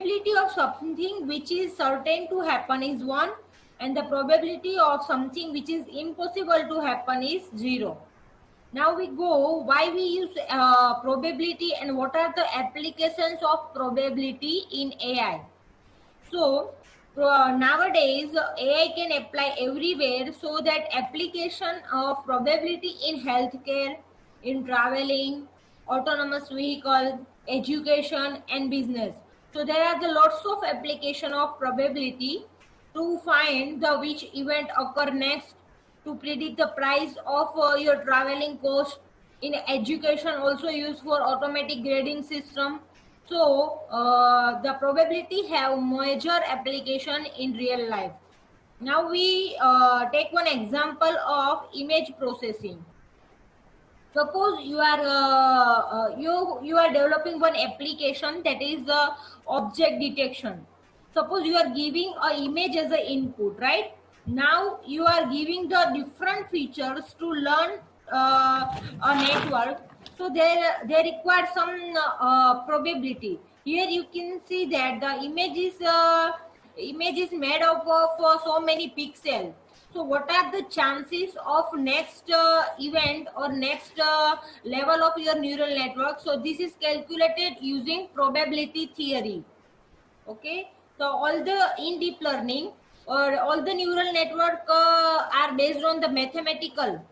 probability of something which is certain to happen is 1, and the probability of something which is impossible to happen is 0. Now we go why we use probability and what are the applications of probability in AI. So nowadays AI can apply everywhere, so that application of probability in healthcare, in traveling, autonomous vehicle, education and business. So there are the lots of application of probability to find the which event occur next, to predict the price of your traveling cost. In education also used for automatic grading system. So the probability have major application in real life. Now we take one example of image processing. Suppose you are you are developing one application that is object detection. Suppose you are giving a image as an input, right? Now you are giving the different features to learn a network. So they require some probability. Here you can see that the image is made up of so many pixels. So what are the chances of next event or next level of your neural network? So this is calculated using probability theory. Okay, so all the in deep learning or all the neural network are based on the mathematical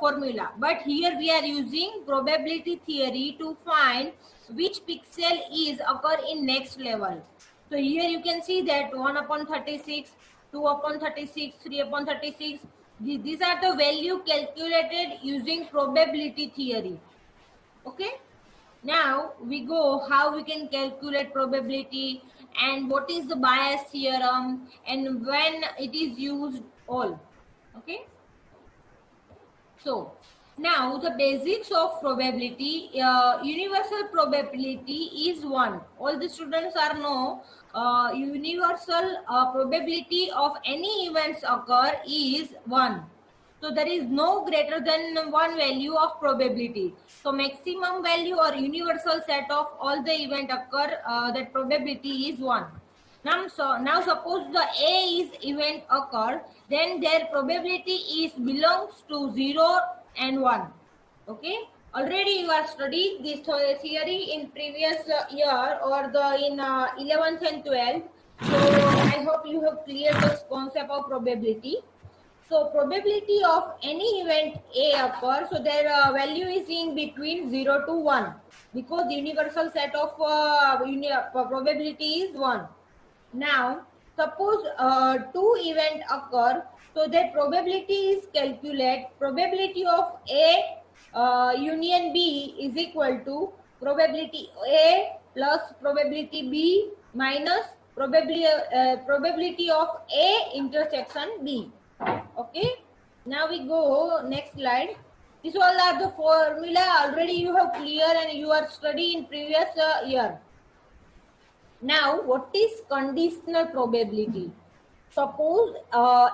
formula, but here we are using probability theory to find which pixel is occur in next level. So here you can see that 1 upon 36, 2 upon 36, 3 upon 36, these are the value calculated using probability theory. Okay, now we go how we can calculate probability and what is the Bayes theorem and when it is used all. Okay, so now the basics of probability. Universal probability is 1. All the students are know universal probability of any events occur is 1. So there is no greater than 1 value of probability. So maximum value or universal set of all the event occur, that probability is 1. Now suppose the A is event occur, then their probability is belongs to 0 and 1. Okay, already you are studied this theory in previous year or the in 11th and 12th. So I hope you have cleared this concept of probability. So probability of any event A occur, so their value is in between 0 to 1, because the universal set of probability is 1. Now suppose 2 event occur, so their probability is calculate probability of A union B is equal to probability A plus probability B minus probability of A intersection B. Okay, now we go next slide. These all are the formula already you have clear and you are studying in previous year. Now what is conditional probability? Suppose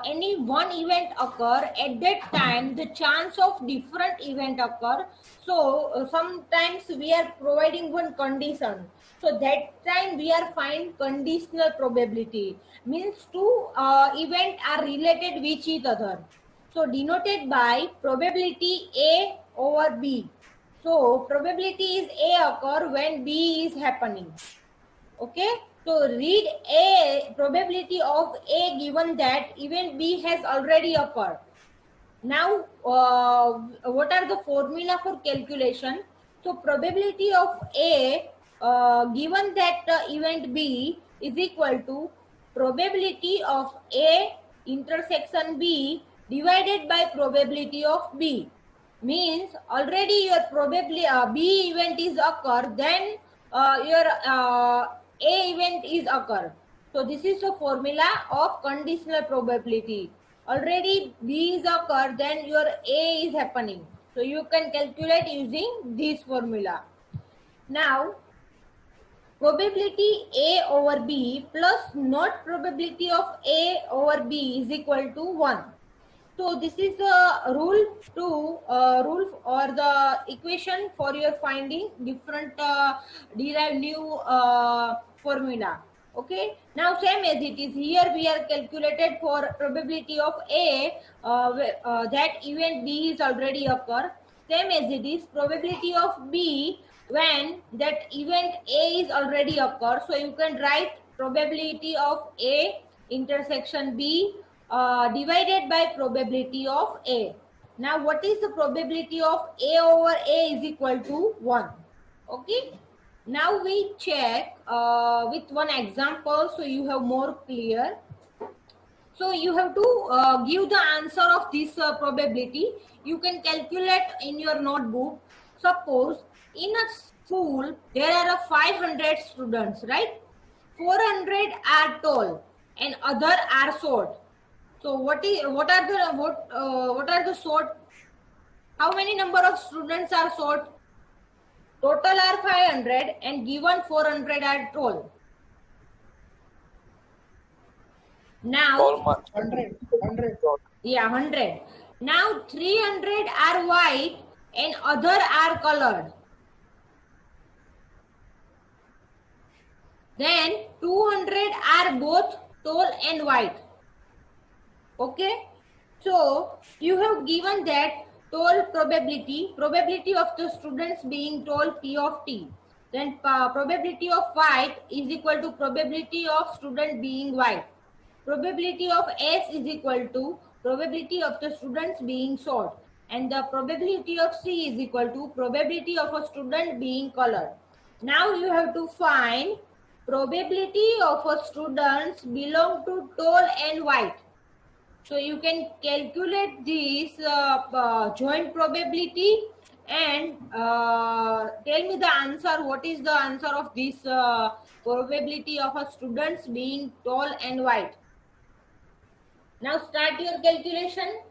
any one event occur, at that time the chance of different event occur. So sometimes we are providing one condition, so that time we are find conditional probability, means two event are related with each other, so denoted by probability A over B. So probability is A occur when B is happening. Okay, so read A, probability of A given that event B has already occurred. Now what are the formula for calculation? So probability of A given that event B is equal to probability of A intersection B divided by probability of B. Means already your probability B event is occur, then your A event is occur. So this is the formula of conditional probability. Already B is occur, then your A is happening. So you can calculate using this formula. Now probability A over B plus not probability of A over B is equal to 1. So this is the rule or the equation for your finding different derived new formula. Okay, now same as it is here, we are calculated for probability of A, that event B is already occur. Same as it is probability of B when that event A is already occur. So you can write probability of A intersection B divided by probability of A. Now what is the probability of A over A is equal to 1. Okay. Now we check with one example so you have more clear. So you have to give the answer of this probability. You can calculate in your notebook. Suppose in a school there are 500 students, right? 400 are tall and other are short. So what are the short? How many number of students are short? Total are 500 and given 400 are tall. Now 100. Yeah, 100. Now 300 are white and other are colored. Then 200 are both tall and white. Okay. So you have given that tall probability of the students being tall P of T. Then probability of white is equal to probability of student being white. Probability of S is equal to probability of the students being short. And the probability of C is equal to probability of a student being colored. Now you have to find probability of a students belong to tall and white. So you can calculate this joint probability and tell me the answer. What is the answer of this probability of a students being tall and white? Now start your calculation.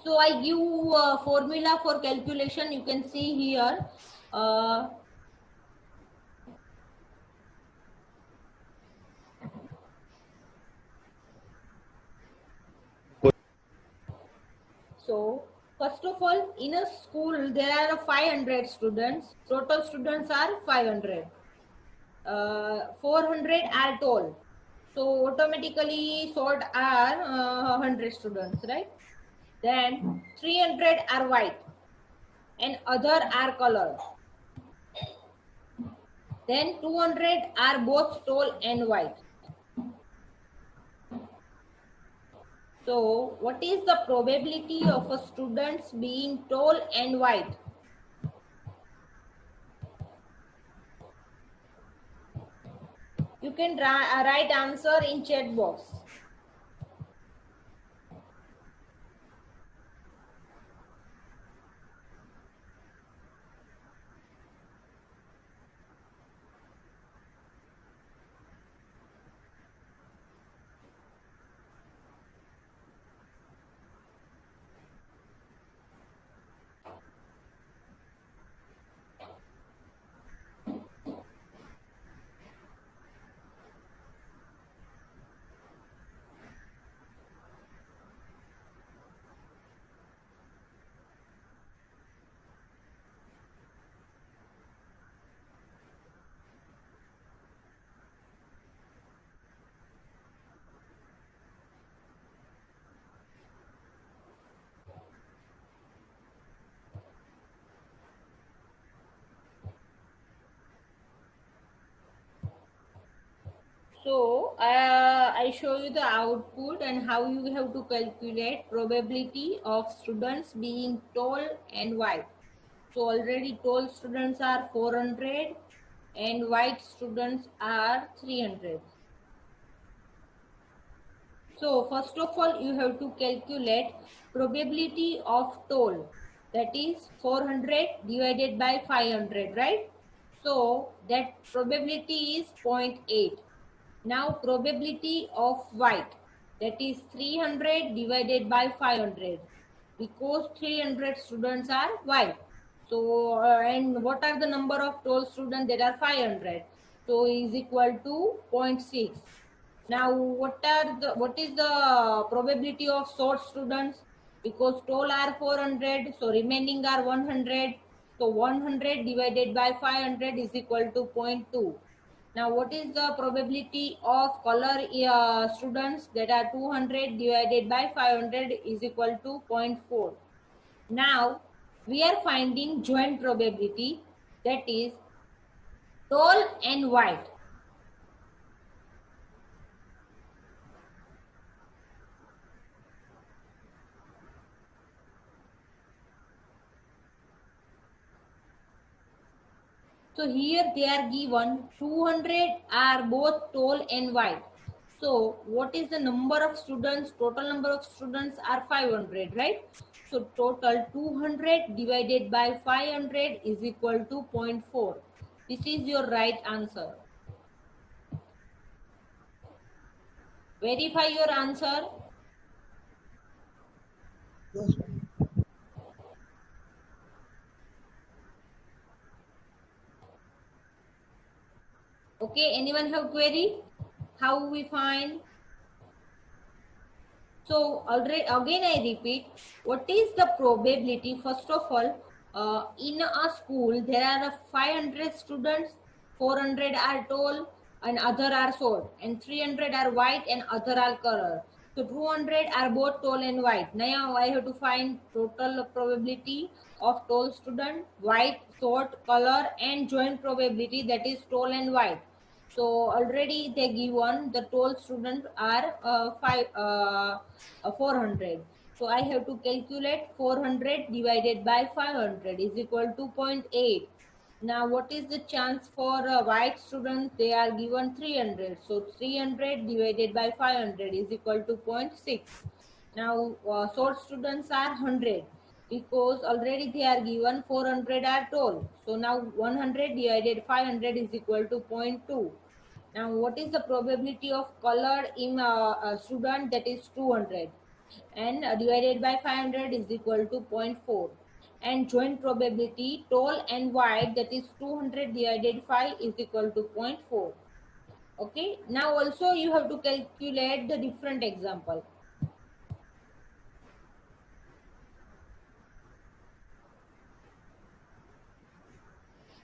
So I give a formula for calculation. You can see here. So first of all, in a school there are 500 students. Total students are 500. 400 are tall. So automatically short are 100 students, right? Then 300 are white and other are colored. Then 200 are both tall and white. So what is the probability of a students being tall and white? You can write answer in chat box. So I show you the output and how you have to calculate probability of students being tall and white. So already tall students are 400 and white students are 300. So first of all, you have to calculate probability of tall, that is 400 divided by 500, right? So that probability is 0.8. Now probability of white, that is 300 divided by 500, because 300 students are white. So and what are the number of tall students? That are 500. So is equal to 0.6. Now, what is the probability of short students? Because tall are 400, so remaining are 100. So 100 divided by 500 is equal to 0.2. Now, what is the probability of color students? That are 200 divided by 500 is equal to 0.4. Now, we are finding joint probability, that is tall and white. So here they are given 200 are both tall and wide. So what is the number of students? Total number of students are 500, right? So total 200 divided by 500 is equal to 0.4. This is your right answer. Verify your answer. Yes. Okay, anyone have query? How we find? So already again I repeat, what is the probability? First of all, in a school there are 500 students, 400 are tall and other are short, and 300 are white and other are color. So 200 are both tall and white. Now I have to find total probability of tall student, white, short, color, and joint probability, that is tall and white. So already they given the tall students are 400. So I have to calculate 400 divided by 500 is equal to 0.8. Now what is the chance for a white student? They are given 300. So 300 divided by 500 is equal to 0.6. Now short students are 100, because already they are given 400 are tall. So now 100 divided 500 is equal to 0.2. Now, what is the probability of colored in a student? That is 200, and divided by 500 is equal to 0.4. And joint probability tall and wide, that is 200 divided 5 is equal to 0.4. Okay. Now also you have to calculate the different example.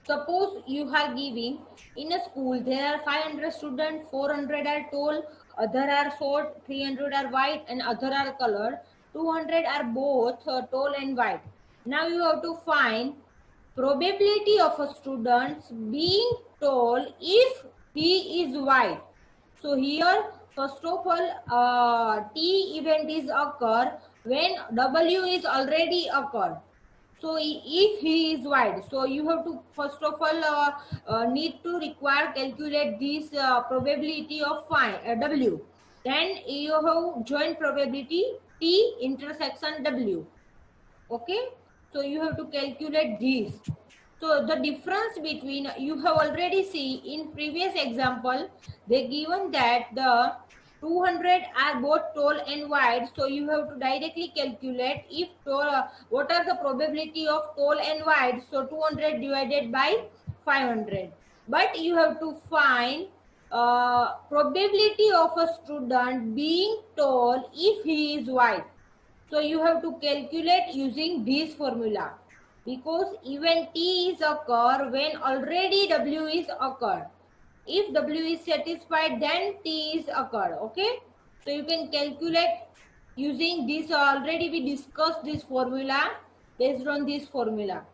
Suppose you are giving in a school there are 500 students, 400 are tall, other are short, 300 are white, and other are colored. 200 are both tall and white. Now you have to find probability of a student being tall if he is white. So here, first of all, T event is occur when W is already occurred. So if he is wide, so you have to first of all need to require calculate this probability of W. Then you have joint probability T intersection W. Okay, so you have to calculate this. So the difference between, you have already seen in previous example, they given that the 200 are both tall and wide. So you have to directly calculate if tall, what are the probability of tall and wide. So 200 divided by 500. But you have to find probability of a student being tall if he is wide. So you have to calculate using this formula, because event T is occur when already W is occurred. If W is satisfied, then T is occurred. Okay. So you can calculate using this. Already we discussed this formula. Based on this formula.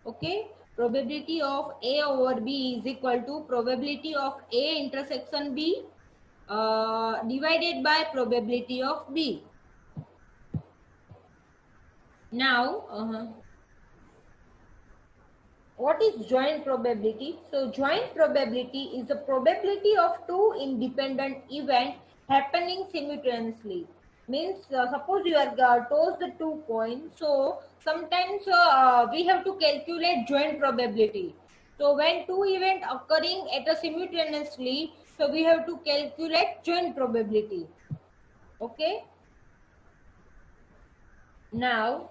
Okay. Probability of A over B is equal to probability of A intersection B divided by probability of B. Now, what is joint probability? So joint probability is the probability of two independent events happening simultaneously. Means suppose you are toss the 2 coins. So sometimes we have to calculate joint probability. So when two events occurring at a simultaneously, so we have to calculate joint probability. Okay. Now,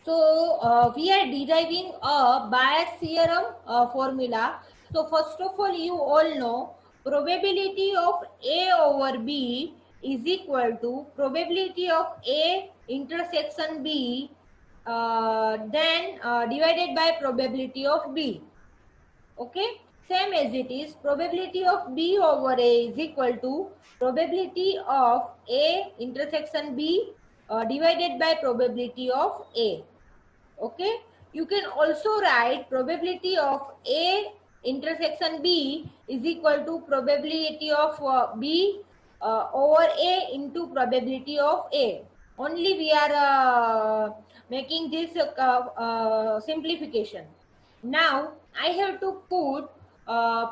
so we are deriving a Bayes theorem formula. So first of all, you all know probability of A over B is equal to probability of A intersection B then divided by probability of B. Okay, same as it is, probability of B over A is equal to probability of A intersection B divided by probability of A. Okay, you can also write probability of A intersection B is equal to probability of B over A into probability of A. Only we are making this simplification. Now I have to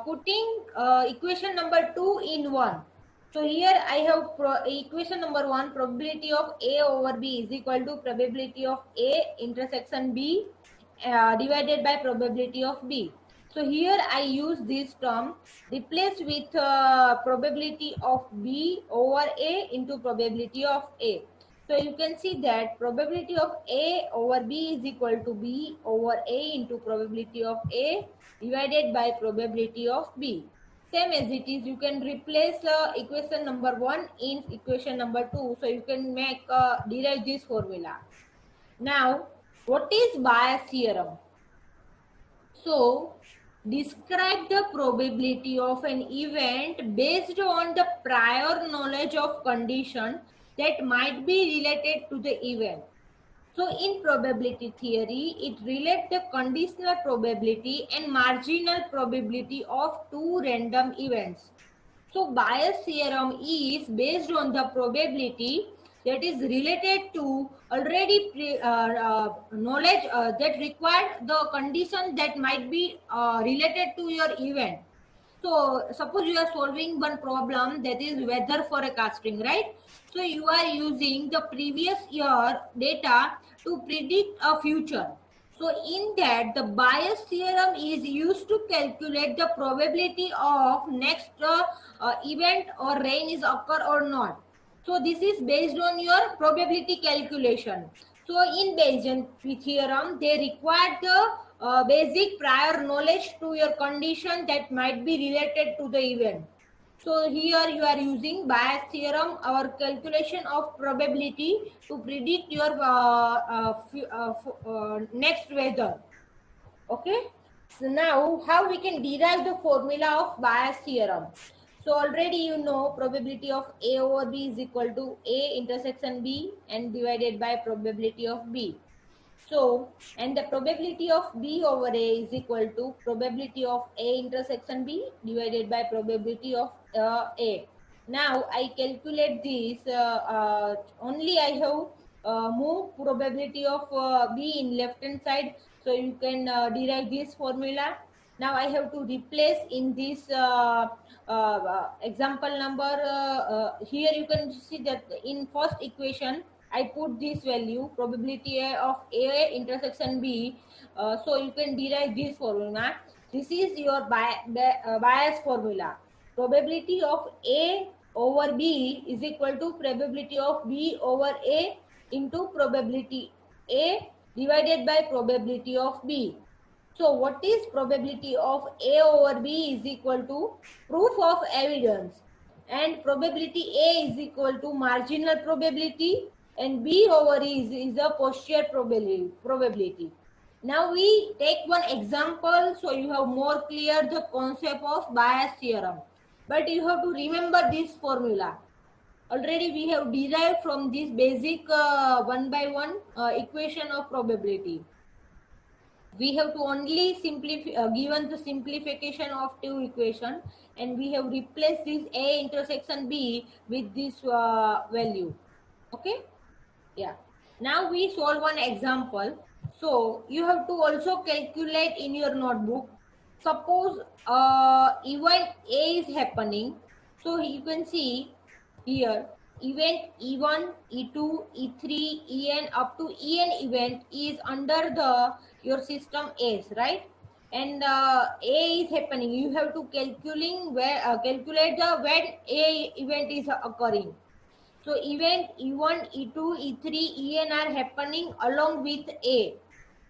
putting equation number 2 in 1. So here I have equation number 1, probability of A over B is equal to probability of A intersection B divided by probability of B. So here I use this term, replace with probability of B over A into probability of A. So you can see that probability of A over B is equal to B over A into probability of A divided by probability of B. Same as it is, you can replace equation number 1 in equation number 2. So you can make derive this formula. Now, what is Bayes theorem? So, describe the probability of an event based on the prior knowledge of condition that might be related to the event. So in probability theory, it relates the conditional probability and marginal probability of two random events. So Bayes theorem is based on the probability that is related to already knowledge that required the condition that might be related to your event. So suppose you are solving one problem that is weather forecasting, right? So you are using the previous year data to predict a future. So in that, the Bayes theorem is used to calculate the probability of next event or rain is occur or not. So this is based on your probability calculation. So in Bayesian theorem, they require the basic prior knowledge to your condition that might be related to the event. So here you are using Bayes theorem or calculation of probability to predict your next weather. Okay. So now how we can derive the formula of Bayes theorem? So already you know probability of A over B is equal to A intersection B and divided by probability of B. So, and the probability of B over A is equal to probability of A intersection B divided by probability of A. Now, I calculate this, only I have move probability of B in left hand side. So, you can derive this formula. Now, I have to replace in this example number. Here you can see that in first equation, I put this value probability of A intersection B. So you can derive this formula. This is your Bayes formula. Probability of A over B is equal to probability of B over A into probability A divided by probability of B. So what is probability of A over B is equal to proof of evidence, and probability A is equal to marginal probability and B over E is a posterior probability. Now we take one example so you have more clear the concept of Bayes theorem. But you have to remember this formula. Already we have derived from this basic one by one equation of probability. We have to only simplify given the simplification of two equation, and we have replaced this A intersection B with this value. Okay. Yeah. Now we solve one example. So you have to also calculate in your notebook. Suppose event A is happening. So you can see here event E1, E2, E3, En up to En event is under the your system S, right? And A is happening. You have to calculate the when A event is occurring. So event E1, E2, E3, En are happening along with A.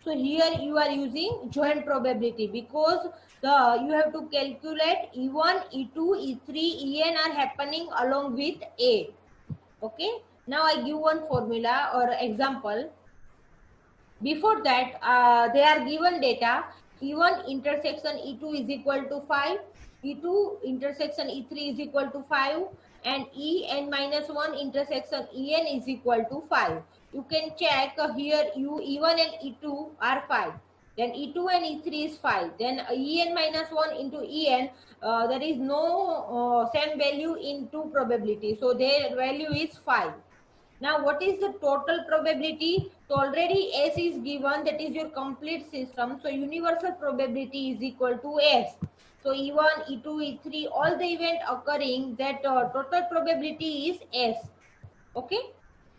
So here you are using joint probability because you have to calculate E1, E2, E3, En are happening along with A. Okay. Now I give one formula or example. Before that, they are given data. E1 intersection E2 is equal to 5. E2 intersection E3 is equal to 5. And En minus 1 intersection En is equal to 5. You can check here E1 and E2 are 5. Then E2 and E3 is 5. Then En minus 1 into En, there is no same value in two probability. So their value is 5. Now, what is the total probability? So already S is given, that is your complete system. So universal probability is equal to S. So E1, E2, E3, all the event occurring, that total probability is S. Okay.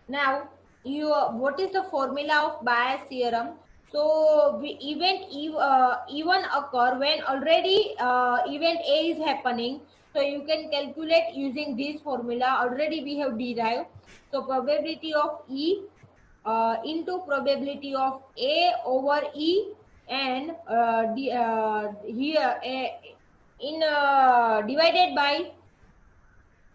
Now, what is the formula of Bayes theorem? So event E1 occur when already event A is happening. So you can calculate using this formula. Already we have derived. So probability of E into probability of A over E, and here divided by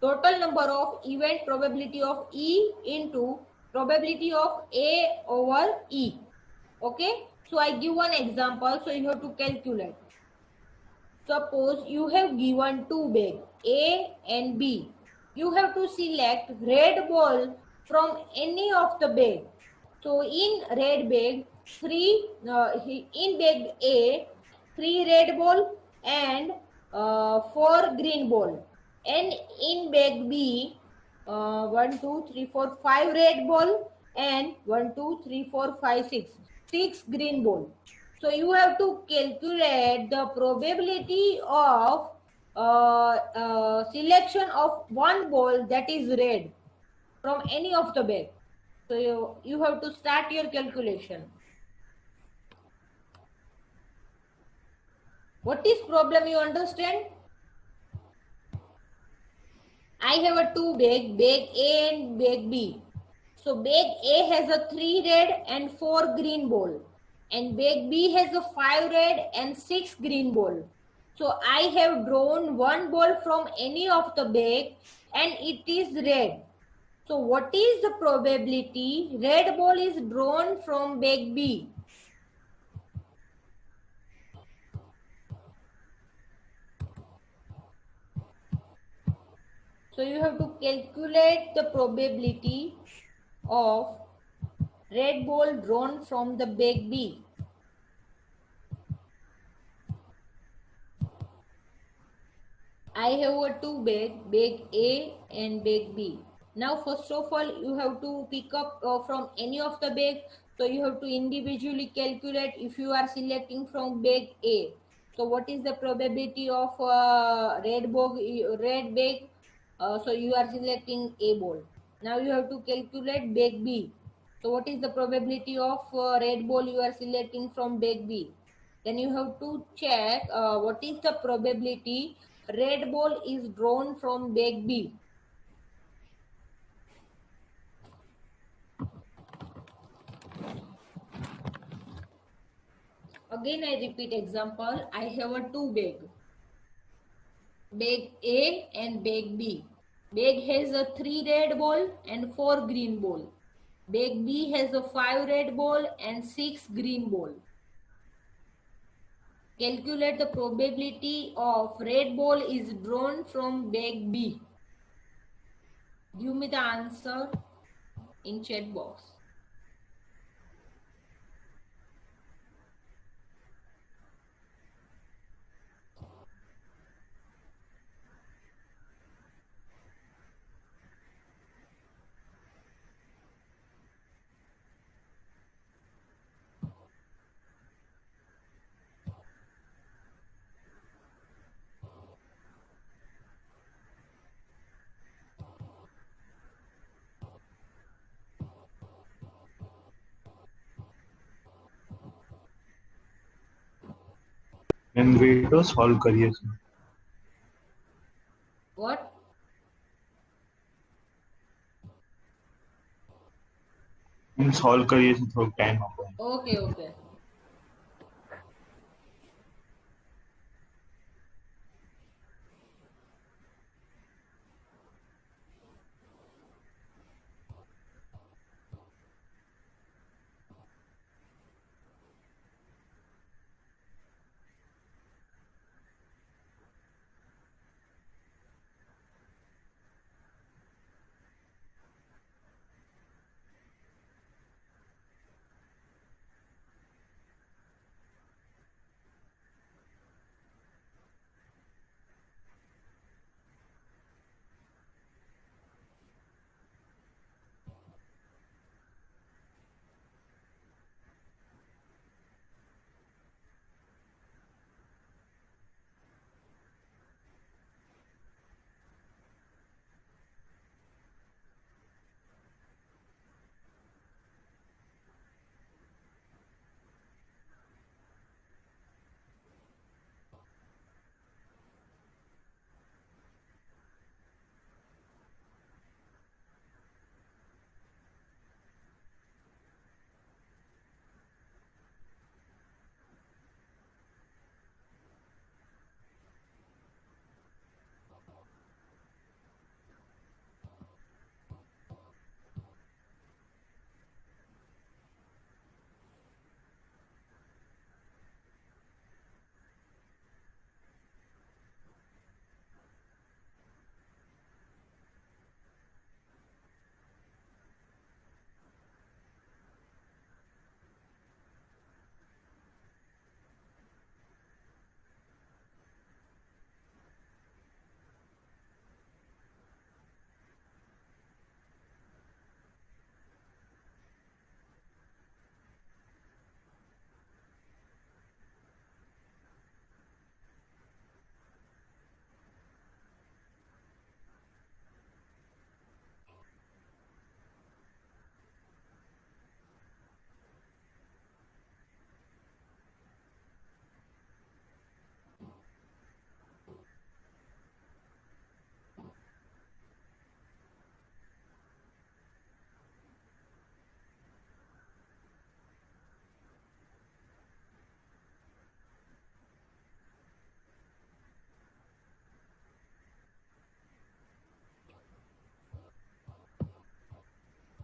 total number of event probability of E into probability of A over E. Okay. So I give one example. So you have to calculate. Suppose you have given two bags, A and B. You have to select red ball from any of the bag. So in red bag, in bag A, 3 red ball and 4 green ball. And in bag B, 1, 2, 3, 4, 5 red ball and 1, 2, 3, 4, 5, 6 green ball. So you have to calculate the probability of selection of one ball that is red from any of the bag. So you have to start your calculation. What is problem, you understand? I have a two bag A and bag B. So bag A has a 3 red and 4 green ball. And bag B has a 5 red and 6 green ball. So I have drawn one ball from any of the bag and it is red. So what is the probability red ball is drawn from bag B? So you have to calculate the probability of red ball drawn from the bag B. I have a two bag A and bag B. Now, first of all, you have to pick up from any of the bag. So you have to individually calculate if you are selecting from bag A. So what is the probability of red bag? So you are selecting A ball. Now you have to calculate bag B. So what is the probability of red ball you are selecting from bag B? Then you have to check what is the probability red ball is drawn from bag B. Again, I repeat example. I have a two bag A and bag B. Bag has a 3 red ball and 4 green ball. Bag B has a 5 red ball and 6 green ball. Calculate the probability of red ball is drawn from bag B. Give me the answer in chat box. એનવેટો solve કરીએ છીએ. What? Solve કરીએ છીએ થોડોક time આપો. Okay.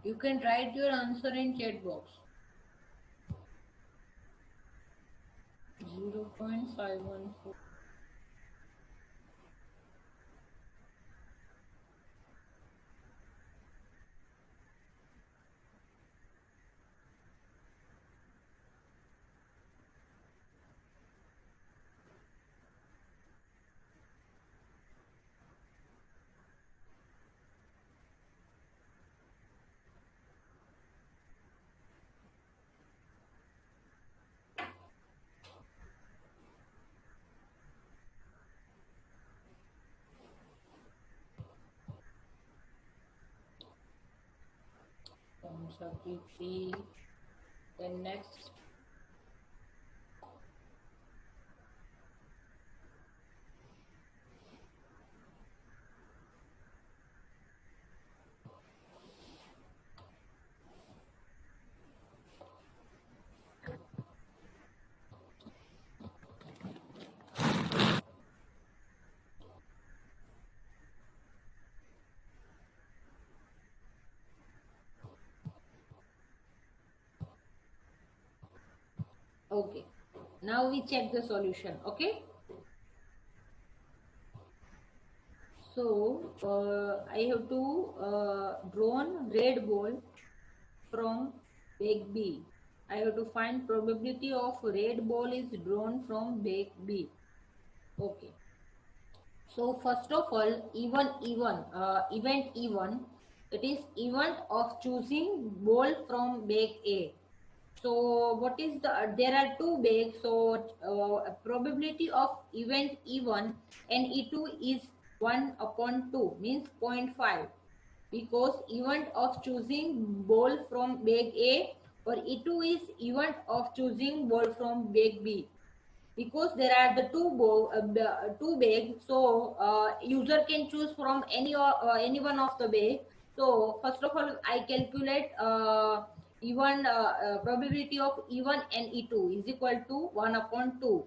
You can write your answer in chat box. 0.514. PP. Then next. Okay. Now we check the solution. Okay. So I have to drawn red ball from bag B. I have to find probability of red ball is drawn from bag B. Okay. So first of all, event E1, it is event of choosing ball from bag A. So what is there are two bags, so probability of event E1 and E2 is 1 upon 2, means 0.5, because event of choosing ball from bag A, or E2 is event of choosing ball from bag B, because there are the two bags, so user can choose from any one of the bag. So first of all, I calculate even probability of E1 and E2 is equal to 1 upon 2.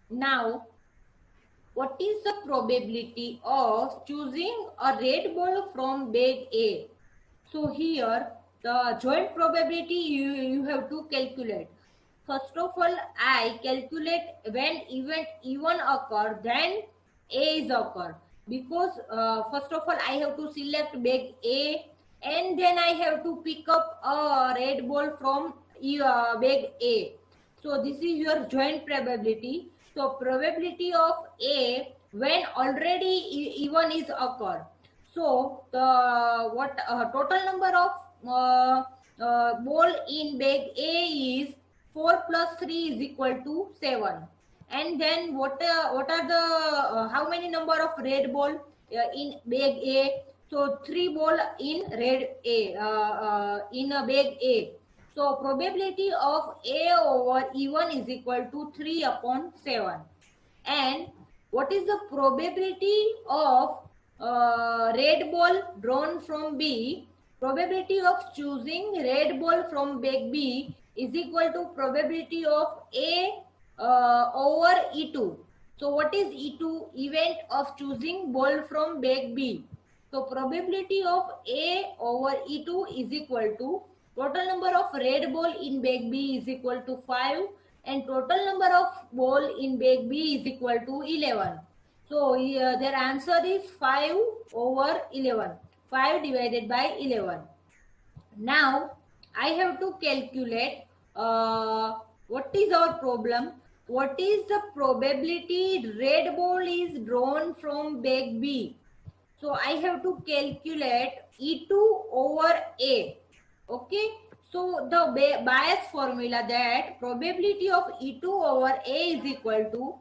Now, what is the probability of choosing a red ball from bag A? So here the joint probability you have to calculate. First of all, I calculate when event E1 occur, then A is occur. Because first of all, I have to select bag A, and then I have to pick up a red ball from bag A. So this is your joint probability. So probability of A when already E1 is occur. So the total number of ball in bag A is 4 plus 3 is equal to 7. And then what are the how many number of red ball in bag A? So 3 ball in red A in a bag A. So probability of A over E1 is equal to 3 upon 7. And what is the probability of red ball drawn from B? Probability of choosing red ball from bag B is equal to probability of A over E2. So what is E2? Event of choosing ball from bag B. So probability of A over E2 is equal to total number of red ball in bag B is equal to 5, and total number of ball in bag B is equal to 11. So their answer is 5 over 11. 5 divided by 11. Now I have to calculate what is our problem. What is the probability red ball is drawn from bag B? So I have to calculate E2 over A. Okay. So the bias formula that probability of E2 over A is equal to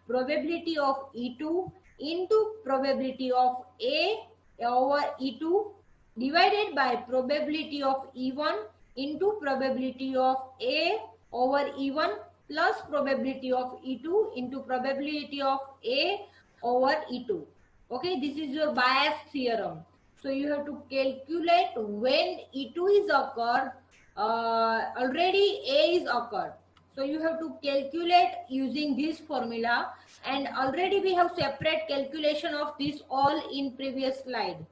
probability of E2 into probability of A over E2 divided by probability of E1 into probability of A over E1 plus probability of E2 into probability of A over E2. Okay, this is your bias theorem. So you have to calculate when E2 is occurred, already A is occurred. So you have to calculate using this formula, and already we have separate calculation of this all in previous slide.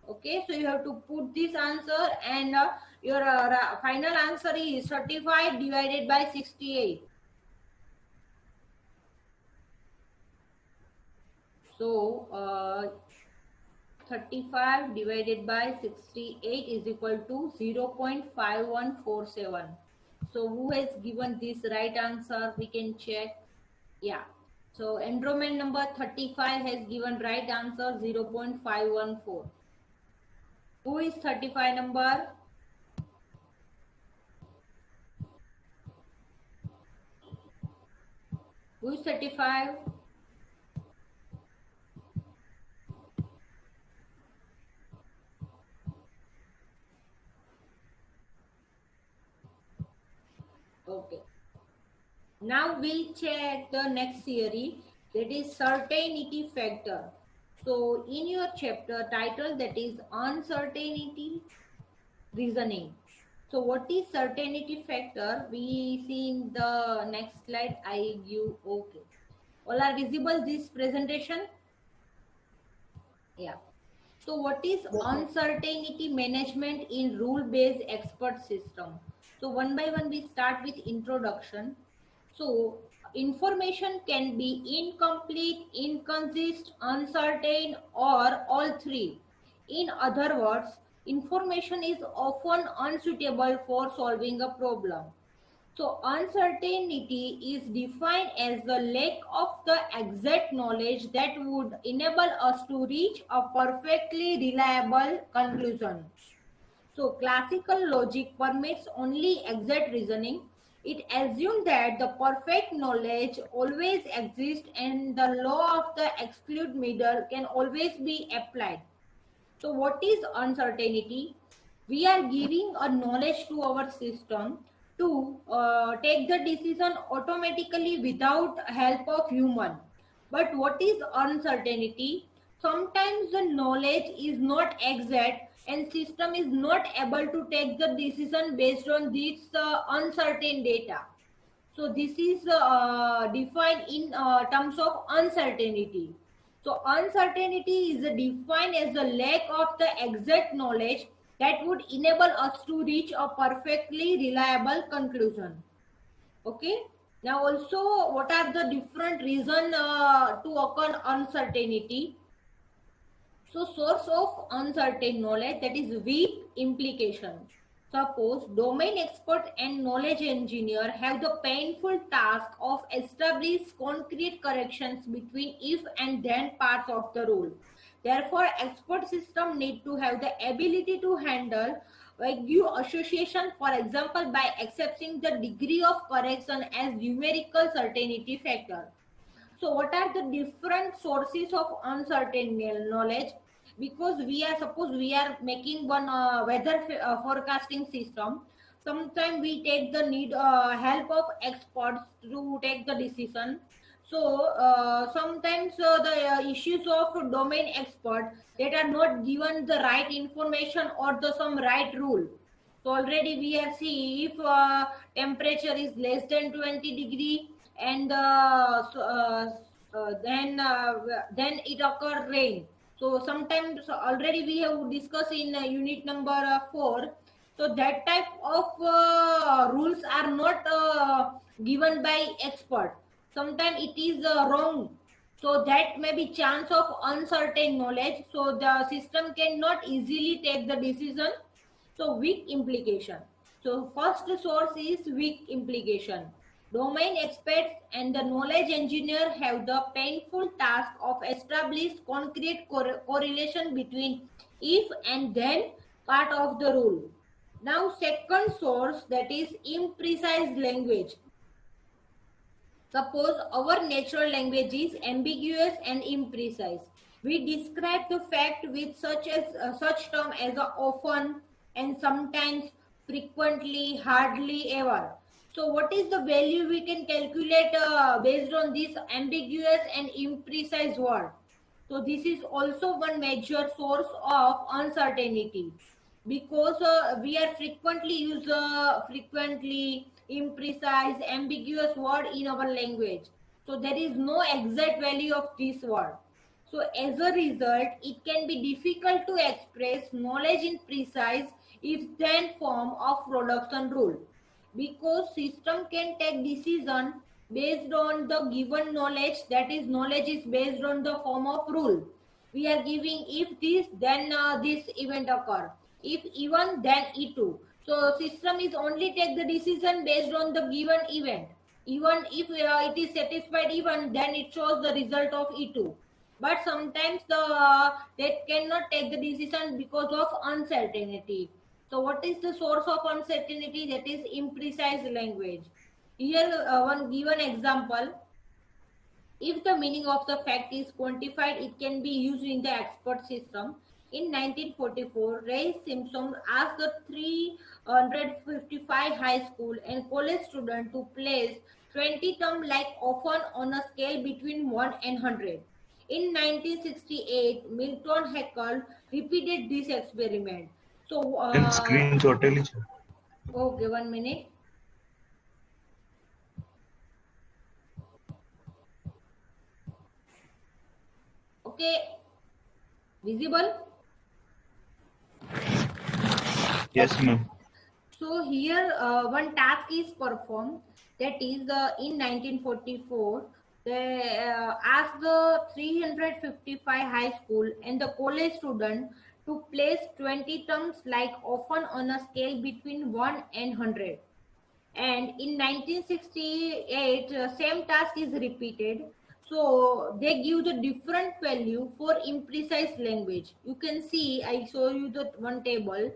Okay, so you have to put this answer, and your final answer is 35 divided by 68. So 35 divided by 68 is equal to 0.5147. So who has given this right answer? We can check. Yeah. So enrollment number 35 has given right answer 0.514. Who is 35 number? Who is 35? Okay. Now we'll check the next theory, that is certainty factor. So in your chapter title, that is uncertainty reasoning. So what is certainty factor? We see in the next slide. I give okay. All are visible this presentation? Yeah. So what is uncertainty management in rule-based expert system? So one by one we start with introduction. So information can be incomplete, inconsistent, uncertain, or all three. In other words, information is often unsuitable for solving a problem. So uncertainty is defined as the lack of the exact knowledge that would enable us to reach a perfectly reliable conclusion. So classical logic permits only exact reasoning. It assumes that the perfect knowledge always exists and the law of the exclude middle can always be applied. So what is uncertainty? We are giving a knowledge to our system to take the decision automatically without help of human. But what is uncertainty? Sometimes the knowledge is not exact and system is not able to take the decision based on this uncertain data. So this is defined in terms of uncertainty. So uncertainty is defined as the lack of the exact knowledge that would enable us to reach a perfectly reliable conclusion. Okay. Now also, what are the different reasons to occur uncertainty? So source of uncertain knowledge, that is weak implication. Suppose domain expert and knowledge engineer have the painful task of establish concrete corrections between if and then parts of the rule. Therefore, expert system need to have the ability to handle vague association, for example, by accepting the degree of correction as numerical certainty factor. So what are the different sources of uncertain knowledge? Because we are, suppose we are making one weather forecasting system, sometimes we take the need help of experts to take the decision. So sometimes the issues of domain expert that are not given the right information or the some right rule. So already we have seen if temperature is less than 20 degree, and then it occur rain. So sometimes already we have discussed in unit number 4. So that type of rules are not given by expert. Sometimes it is wrong. So that may be chance of uncertain knowledge. So the system cannot easily take the decision. So weak implication. So first source is weak implication. Domain experts and the knowledge engineer have the painful task of establish concrete correlation between if and then part of the rule. Now second source, that is imprecise language. Suppose our natural language is ambiguous and imprecise. We describe the fact with such term as often and sometimes, frequently, hardly ever. So what is the value we can calculate based on this ambiguous and imprecise word? So this is also one major source of uncertainty, because we are frequently use frequently imprecise, ambiguous word in our language. So there is no exact value of this word. So as a result, it can be difficult to express knowledge in precise if then form of production rule, because system can take decision based on the given knowledge, that is knowledge is based on the form of rule. We are giving if this then this event occur, if even then e2. So system is only take the decision based on the given event. Even if it is satisfied even, then it shows the result of e2. But sometimes the they cannot take the decision because of uncertainty. So what is the source of uncertainty? That is imprecise language. Here one given example: if the meaning of the fact is quantified, it can be used in the expert system. In 1944, Ray Simpson asked the 355 high school and college students to place 20 terms like often on a scale between 1 and 100. In 1968, Milton Haeckel repeated this experiment. So, And screenshot ली છે. okay, 1 minute. Okay, visible? Yes, ma'am. So here one task is performed, that is in 1944 they asked the 355 high school and the college student to place 20 terms like often on a scale between 1 and 100. And in 1968 same task is repeated. So they give the different value for imprecise language. You can see I show you the one table.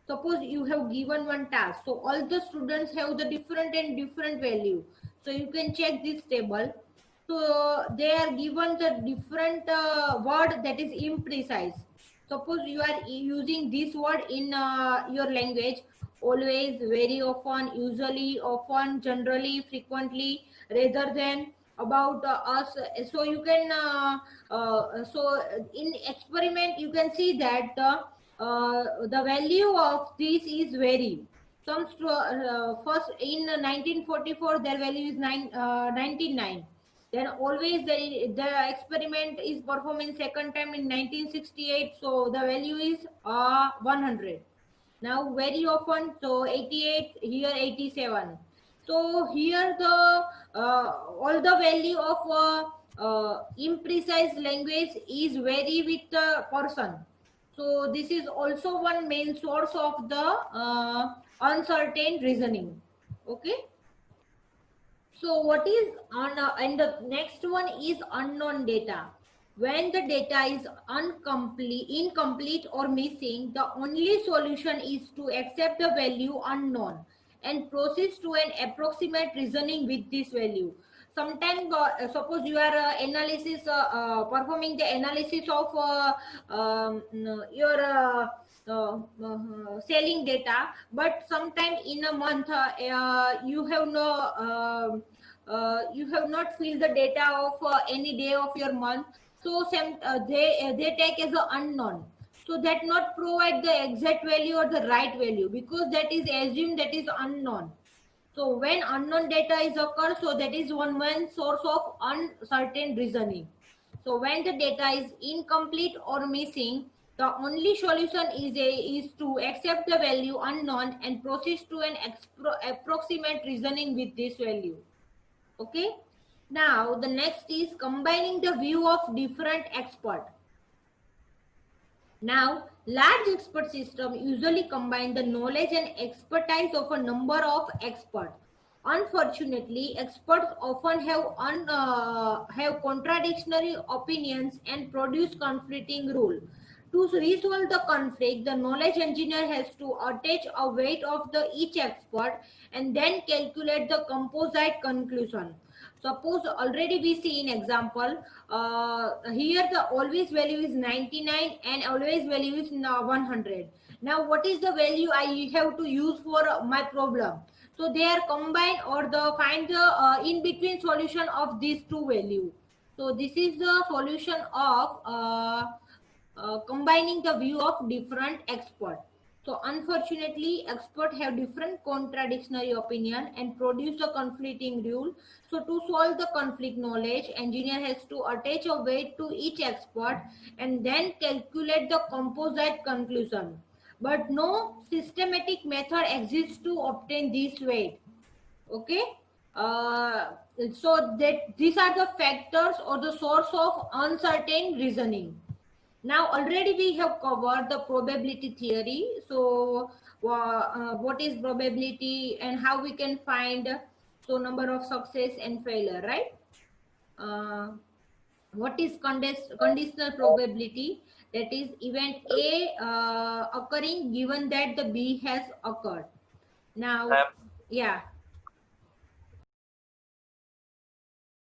Suppose you have given one task, so all the students have the different and different value. So you can check this table. So they are given the different word that is imprecise. Suppose you are using this word in your language: always, very often, usually, often, generally, frequently, rather than, about us. So you can so in experiment you can see that the value of this is vary. Some first in 1944 their value is 99. Then always the experiment is performed second time in 1968, so the value is 100. Now very often, so 88, here 87. So here the all the value of imprecise language is vary with the person. So this is also one main source of the uncertain reasoning. Okay. So what is on and the next one is unknown data. When the data is incomplete or missing, the only solution is to accept the value unknown and proceed to an approximate reasoning with this value. Sometimes suppose you are performing the analysis of your selling data, but sometime in a month you have you have not filled the data of any day of your month. So they take as a unknown, so that not provide the exact value or the right value, because that is assumed that is unknown. So when unknown data is occur, so that is one main source of uncertain reasoning. So when the data is incomplete or missing, the only solution is to accept the value unknown and proceed to an approximate reasoning with this value. Okay. Now the next is combining the view of different experts. Now, large expert system usually combine the knowledge and expertise of a number of experts. Unfortunately, experts often have contradictory opinions and produce conflicting rules. To resolve the conflict, the knowledge engineer has to attach a weight of each expert and then calculate the composite conclusion. Suppose already we see in example, here the always value is 99 and always value is 100. Now what is the value I have to use for my problem? So they are combined or find the in between solution of these two values. So this is the solution of combining the view of different experts. So unfortunately, experts have different contradictory opinion and produce a conflicting rule. So to solve the conflict knowledge, engineer has to attach a weight to each expert and then calculate the composite conclusion. But no systematic method exists to obtain this weight. Okay. So that these are the factors or the source of uncertain reasoning. Now already we have covered the probability theory. So what is probability and how we can find so number of success and failure, right? What is conditional probability? That is event A occurring given that the B has occurred. Now, Ma'am, yeah.